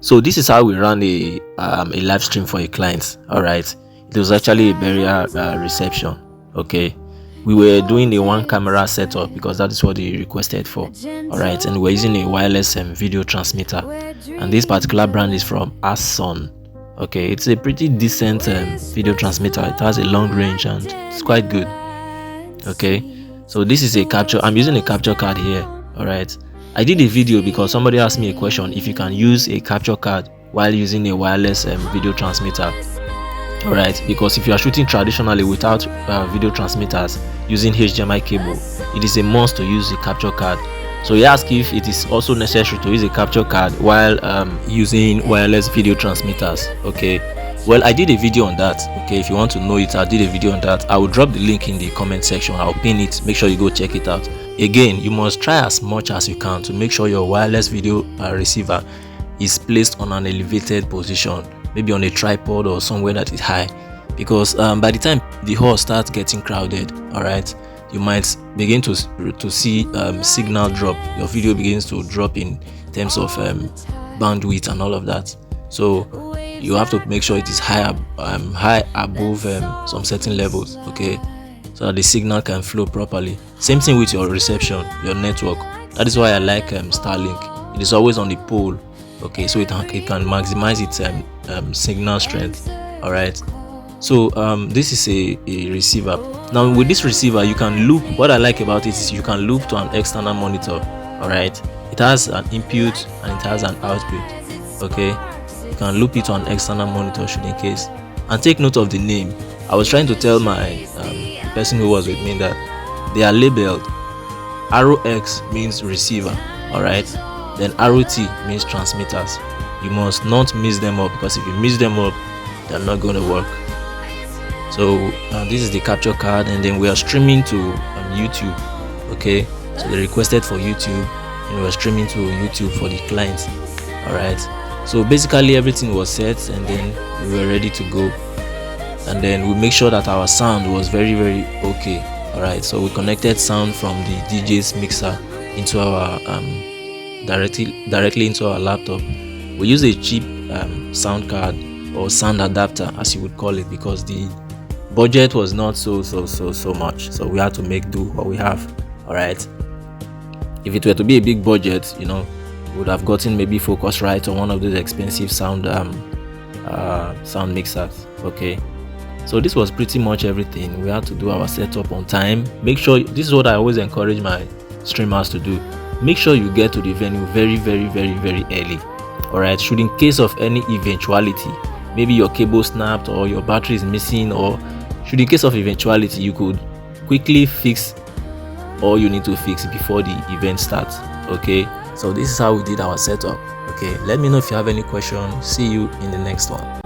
So this is how we ran a live stream for a client. All right, it was actually a burial reception. Okay, we were doing a one camera setup because that is what they requested for. All right, and we're using a wireless video transmitter, and this particular brand is from Ason. Okay, it's a pretty decent video transmitter. It has a long range and it's quite good. Okay, so this is a capture. I'm using a capture card here. All right, I did a video because somebody asked me a question if you can use a capture card while using a wireless video transmitter. All right, because if you are shooting traditionally without video transmitters using HDMI cable, it is a must to use a capture card. So he asked if it is also necessary to use a capture card while using wireless video transmitters. Okay, well, I did a video on that. Okay, if you want to know it, I did a video on that. I will drop the link in the comment section. I'll pin it. Make sure you go check it out. Again, you must try as much as you can to make sure your wireless video receiver is placed on an elevated position, maybe on a tripod or somewhere that is high, because by the time the hall starts getting crowded, all right, you might begin to see signal drop. Your video begins to drop in terms of bandwidth and all of that. So you have to make sure it is high above some certain levels, okay, so that the signal can flow properly. Same thing with your reception, your network. That is why I like Starlink. It is always on the pole, okay, so it can maximize its signal strength. All right, so this is a receiver. Now with this receiver you can loop. What I like about it is you can loop to an external monitor. All right, it has an input and it has an output. Okay, you can loop it to an external monitor should in case. And take note of the name. I was trying to tell my the person who was with me that they are labeled. Arrow X means receiver, all right, then arrow T means transmitters. You must not mix them up, because if you mix them up, they're not going to work. So this is the capture card, and then we are streaming to YouTube. Okay, so they requested for YouTube and we are streaming to YouTube for the clients. All right, so basically everything was set, and then we were ready to go, and then we make sure that our sound was very okay. All right, so we connected sound from the DJ's mixer into our directly into our laptop. We use a cheap sound card or sound adapter, as you would call it, because the budget was not so much, so we had to make do what we have. All right, if it were to be a big budget, you know, we would have gotten maybe Focusrite or one of those expensive sound mixers. Okay, so this was pretty much everything. We had to do our setup on time. Make sure, this is what I always encourage my streamers to do, make sure you get to the venue very early. All right, should in case of any eventuality, maybe your cable snapped or your battery is missing, or should in case of eventuality, you could quickly fix all you need to fix before the event starts. Okay, so this is how we did our setup. Okay, let me know if you have any questions. See you in the next one.